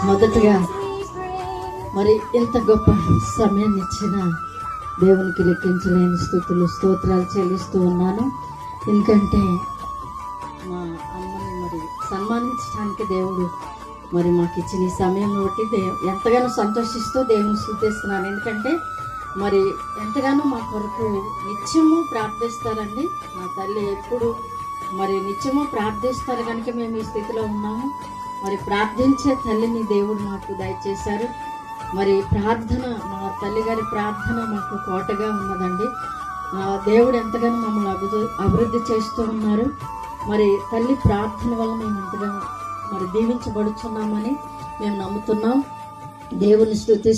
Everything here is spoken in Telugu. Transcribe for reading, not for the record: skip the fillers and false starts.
మొదటగా మరి ఇంత గొప్ప సమయాన్ని ఇచ్చిన దేవునికి లెక్కించలేని స్తోత్రాలు చెల్లిస్తూ ఉన్నాను. ఎందుకంటే మా అమ్మని మరి సన్మానించడానికి దేవుడు మరి మాకు ఇచ్చిన ఈ సమయం బట్టి ఎంతగానో సంతోషిస్తూ దేవుని స్తుతిస్తున్నాను. ఎందుకంటే మరి ఎంతగానో మా కొరకు నిత్యము ప్రార్థిస్తారండి. మా తల్లి ఎప్పుడు మరి నిత్యము ప్రార్థిస్తారు కనుక మేము ఈ స్థితిలో ఉన్నాము. మరి ప్రార్థించే తల్లిని దేవుడు మాకు దయచేశారు. మరి ప్రార్థన, మా తల్లిగారి ప్రార్థన మాకు కోటగా ఉన్నదండి. దేవుడు ఎంతగానో మమ్మల్ని అభివృద్ధి చేస్తూ ఉన్నారు. మరి తల్లి ప్రార్థన వల్ల మేము ఎంతగా మరి దీవించబడుచున్నామని మేము నమ్ముతున్నాం. దేవుని స్తుతి